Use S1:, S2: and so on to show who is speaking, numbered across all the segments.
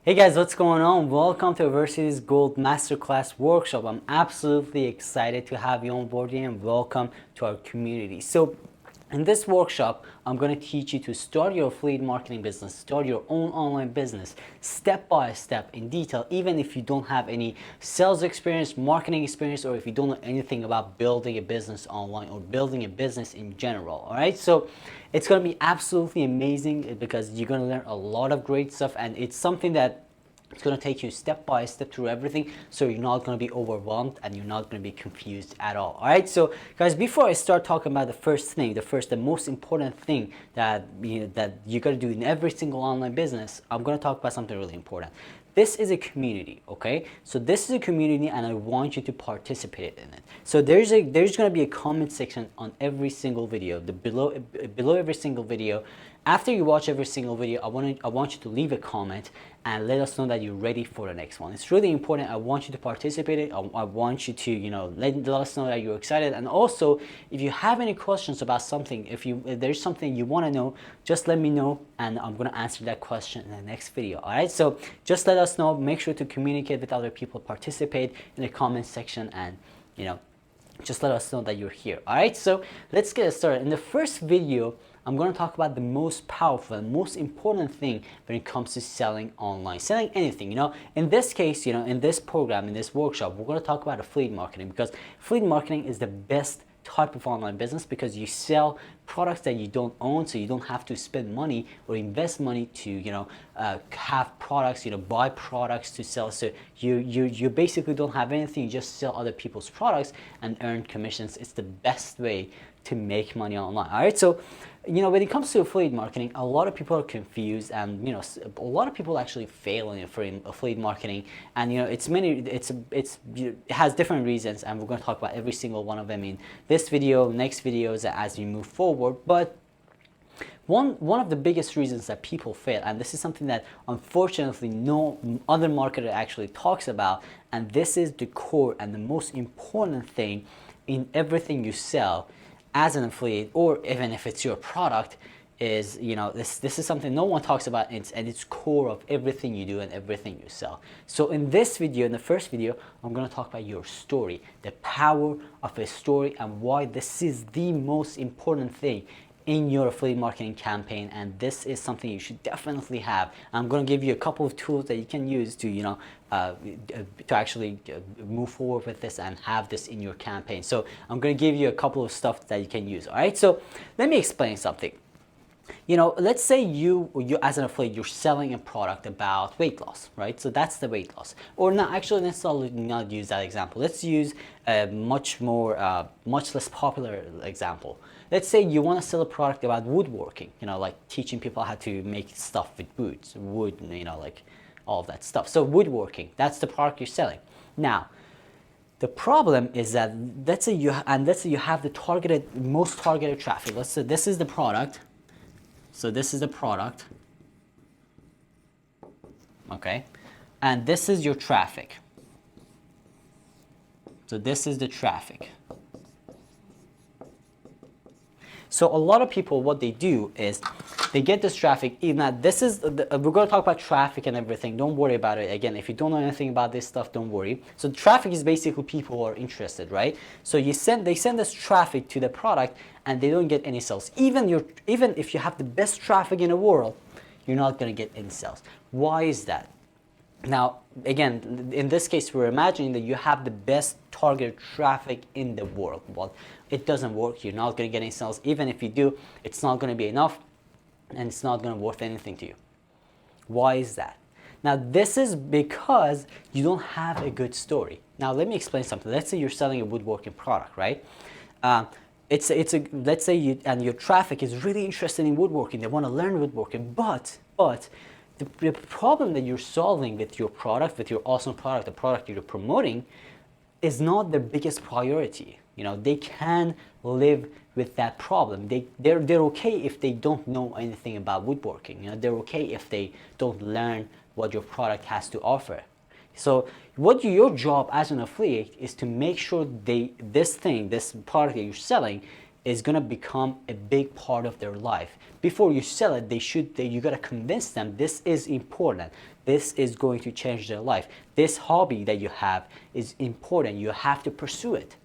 S1: Hey guys, what's going on? Welcome to Aversity's Gold Masterclass Workshop. I'm absolutely excited to have you on board here and welcome to our community. So in this workshop, I'm going to teach you to start your affiliate marketing business, start your own online business, step by step in detail, even if you don't have any sales experience, marketing experience, or if you don't know anything about building a business online or building a business in general. All right, so it's going to be absolutely amazing because you're going to learn a lot of great stuff, and it's something that it's going to take you step by step through everything, so you're not going to be overwhelmed and you're not going to be confused at all. All right, so guys, before I start talking about the first thing, the most important thing that you got to do in every single online business, I'm going to talk about something really important. This is a community, okay? So this is a community and I want you to participate in it. So there's going to be a comment section on every single video, below every single video. After you watch every single video, I want you to leave a comment and let us know that you're ready for the next one. It's really important. I want you to participate in it. I want you to, let us know that you're excited. And also, if you have any questions about something, if there's something you want to know, just let me know and I'm going to answer that question in the next video. All right, so just let us know. Make sure to communicate with other people, participate in the comment section, and just let us know that you're here. All right, so let's get started. In the first video, I'm going to talk about the most powerful and most important thing when it comes to selling online, selling anything. In this case, in this program, in this workshop, we're going to talk about affiliate marketing, because affiliate marketing is the best type of online business because you sell products that you don't own, so you don't have to spend money or invest money to have products, buy products to sell. So you basically don't have anything, you just sell other people's products and earn commissions. It's the best way to make money online. All right, so when it comes to affiliate marketing, a lot of people are confused, and a lot of people actually fail in affiliate marketing, and it has different reasons, and we're going to talk about every single one of them in this video, next videos as we move forward. But one of the biggest reasons that people fail, and this is something that unfortunately no other marketer actually talks about, and this is the core and the most important thing in everything you sell as an affiliate, or even if it's your product, is this is something no one talks about, and it's core of everything you do and everything you sell. So in this video, in the first video, I'm going to talk about your story, the power of a story, and why this is the most important thing in your affiliate marketing campaign, and this is something you should definitely have. I'm going to give you a couple of tools that you can use to to actually move forward with this and have this in your campaign. So I'm going to give you a couple of stuff that you can use. All right, so let me explain something. Let's say you as an affiliate, you're selling a product about weight loss, right? So that's the weight loss. Or not, actually, let's not use that example. Let's use a much less popular example. Let's say you want to sell a product about woodworking, like teaching people how to make stuff with wood, like all of that stuff. So woodworking, that's the product you're selling. Now, the problem is that let's say you have the most targeted traffic. Let's say this is the product. So this is the product, okay? And this is your traffic. So this is the traffic. So a lot of people, what they do is they get this traffic. Now, we're going to talk about traffic and everything. Don't worry about it. Again, if you don't know anything about this stuff, don't worry. So traffic is basically people who are interested, right? So they send this traffic to the product, and they don't get any sales. Even if you have the best traffic in the world, you're not going to get any sales. Why is that? Now, again, in this case, we're imagining that you have the best targeted traffic in the world. Well, it doesn't work. You're not going to get any sales. Even if you do, it's not going to be enough, and it's not going to be worth anything to you. Why is that? Now, this is because you don't have a good story. Now, let me explain something. Let's say you're selling a woodworking product, right? Let's say your traffic is really interested in woodworking. They want to learn woodworking, but the problem that you're solving with your product, with your awesome product, the product you're promoting, is not the biggest priority. They can live with that problem. They're okay if they don't know anything about woodworking. They're okay if they don't learn what your product has to offer. So your job as an affiliate is to make sure this product that you're selling is going to become a big part of their life. Before you sell it, you got to convince them this is important. This is going to change their life. This hobby that you have is important. You have to pursue it.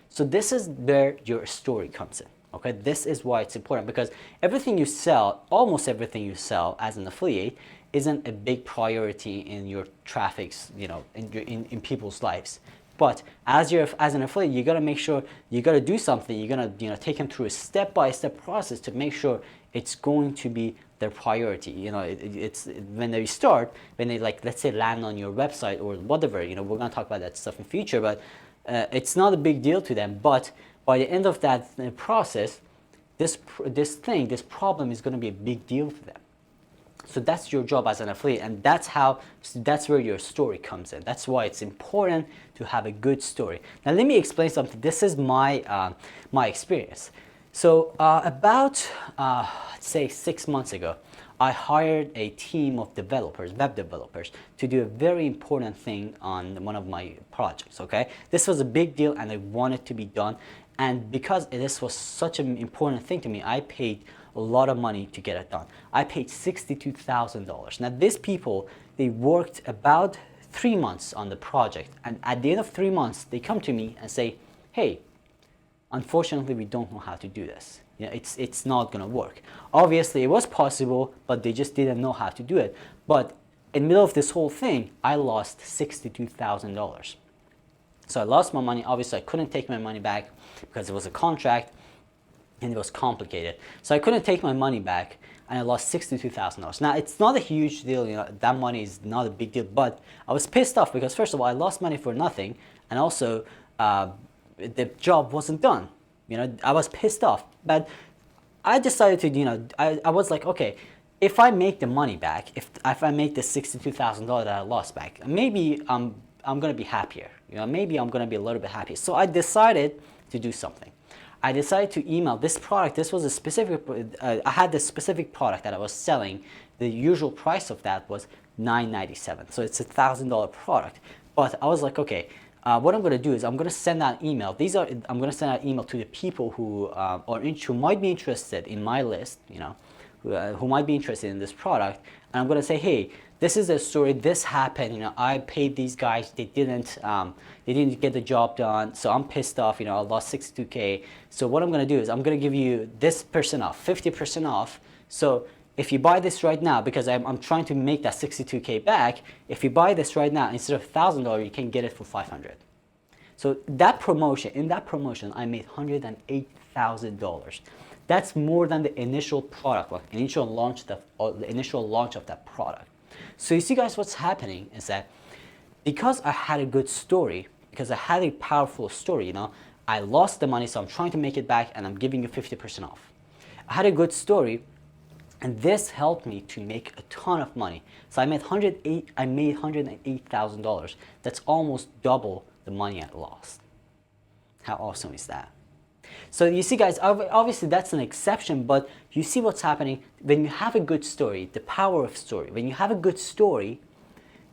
S1: So this is where your story comes in. Okay, this is why it's important, because everything you sell, almost everything you sell as an affiliate, isn't a big priority in your traffic's, in people's lives. But as an affiliate, you gotta make sure you gotta do something. You're gonna take them through a step-by-step process to make sure it's going to be their priority. It's when they start, when they let's say land on your website or whatever. We're gonna talk about that stuff in future, but it's not a big deal to them. But by the end of that process, this problem is gonna be a big deal for them. So that's your job as an affiliate, and that's where your story comes in. That's why it's important to have a good story. Now let me explain something. This is my my experience. So about say 6 months ago, I hired a team of developers, web developers, to do a very important thing on one of my projects. Okay, this was a big deal, and I wanted to be done. And because this was such an important thing to me, I paid a lot of money to get it done. I paid $62,000. Now these people, they worked about 3 months on the project, and at the end of 3 months, they come to me and say, hey, unfortunately, we don't know how to do this. It's not gonna work. Obviously, it was possible, but they just didn't know how to do it. But in the middle of this whole thing, I lost $62,000. So I lost my money. Obviously, I couldn't take my money back because it was a contract and it was complicated. So I couldn't take my money back, and I lost $62,000. Now, it's not a huge deal. That money is not a big deal, but I was pissed off because, first of all, I lost money for nothing, and also the job wasn't done. I was pissed off, but I decided to, I was like, okay, if I make the money back, if I make the $62,000 that I lost back, maybe I'm gonna be happier. Maybe I'm gonna be a little bit happier. So I decided to do something. I decided to email this product. This was a specific, I had this specific product that I was selling. The usual price of that was $997. So it's $1,000 product. But I was like, okay, what I'm going to do is I'm going to send out email. I'm going to send out email to the people who who might be interested in my list, who might be interested in this product. And I'm going to say, hey, this is a story. This happened. I paid these guys. They didn't get the job done. So I'm pissed off. I lost $62K. So what I'm going to do is I'm going to give you this percent off, 50% off. So if you buy this right now, because I'm trying to make that $62K back, if you buy this right now, instead of $1,000, you can get it for $500. So in that promotion, I made $108,000. That's more than the initial product, the initial launch of that product. So you see, guys, what's happening is that because I had a good story, because I had a powerful story, I lost the money, so I'm trying to make it back, and I'm giving you 50% off. I had a good story, and this helped me to make a ton of money. So I made $108,000. That's almost double the money I lost. How awesome is that? So you see, guys, obviously that's an exception, but you see what's happening when you have a good story, the power of story. When you have a good story,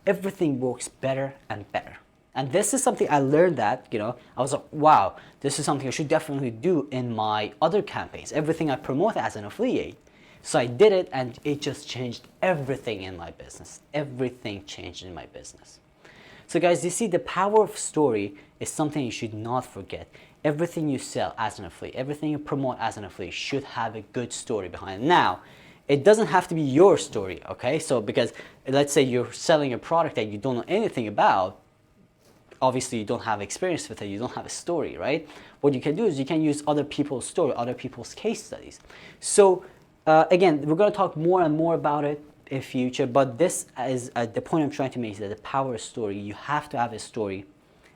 S1: everything works better and better. And this is something I learned that, I was like, wow, this is something I should definitely do in my other campaigns, everything I promote as an affiliate. So I did it, and it just changed everything in my business. Everything changed in my business. So guys, you see, the power of story is something you should not forget. Everything you sell as an affiliate, everything you promote as an affiliate should have a good story behind it. Now, it doesn't have to be your story, okay? So because let's say you're selling a product that you don't know anything about, obviously you don't have experience with it, you don't have a story, right? What you can do is you can use other people's story, other people's case studies. So again, we're going to talk more and more about it in future, but this is the point I'm trying to make, is that the power of story. You have to have a story,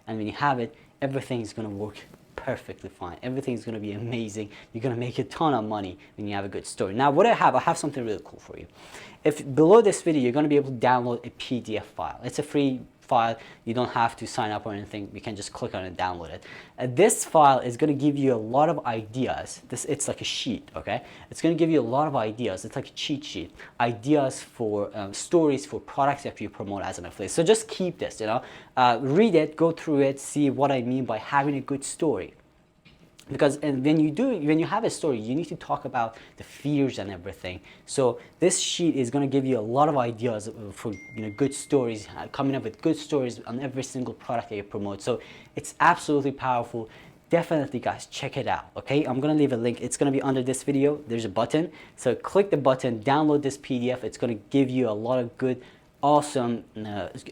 S1: and when you have it, everything is going to work perfectly fine. Everything is going to be amazing. You're going to make a ton of money when you have a good story. Now, what I have something really cool for you. If below this video, you're going to be able to download a PDF file. It's a free file. You don't have to sign up or anything. You can just click on it and download it. This file is going to give you a lot of ideas. It's like a sheet, okay? It's going to give you a lot of ideas. It's like a cheat sheet. Ideas for stories for products that you promote as an affiliate. So just keep this, read it, go through it, see what I mean by having a good story. because when you have a story, you need to talk about the features and everything. So this sheet is going to give you a lot of ideas for good stories, coming up with good stories on every single product that you promote. So it's absolutely powerful. Definitely guys, check it out. Okay, I'm gonna leave a link. It's gonna be under this video. There's a button, so click the button, download this PDF. It's gonna give you a lot of good, awesome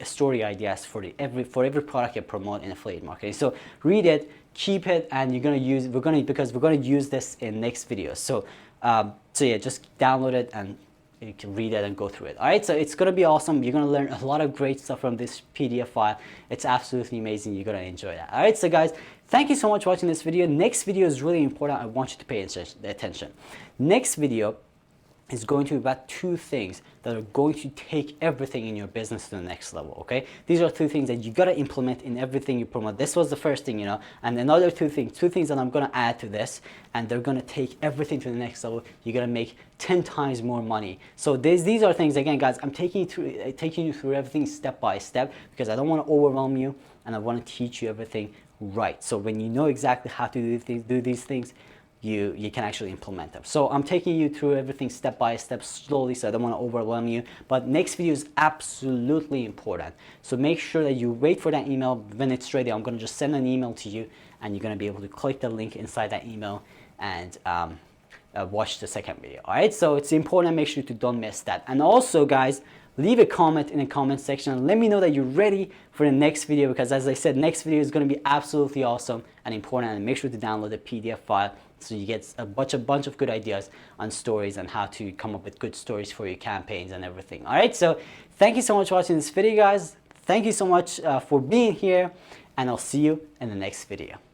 S1: story ideas for every product you promote in affiliate marketing. So read it, keep it, and we're gonna use this in next videos. So so yeah, just download it and you can read it and go through it. All right, so it's gonna be awesome. You're gonna learn a lot of great stuff from this PDF file. It's absolutely amazing. You're gonna enjoy that. All right, so guys, thank you so much for watching this video. Next video is really important. I want you to pay attention. Next video is going to be about 2 things that are going to take everything in your business to the next level. Okay, these are 2 things that you gotta implement in everything you promote. This was the first thing, and another 2 things that I'm gonna add to this, and they're gonna take everything to the next level. You're gonna make 10 times more money. So these are things, again guys, I'm taking you through everything step by step, because I don't want to overwhelm you, and I want to teach you everything right. So when you know exactly how to do these things, you can actually implement them. So I'm taking you through everything step by step, slowly, so I don't want to overwhelm you. But next video is absolutely important. So make sure that you wait for that email. When it's ready, I'm going to just send an email to you, and you're going to be able to click the link inside that email and watch the second video. All right, so it's important. Make sure to don't miss that. And also guys, leave a comment in the comment section and let me know that you're ready for the next video, because as I said, next video is going to be absolutely awesome and important. And make sure to download the PDF file so you get a bunch of good ideas on stories and how to come up with good stories for your campaigns and everything. All right, so thank you so much for watching this video, guys. Thank you so much for being here, and I'll see you in the next video.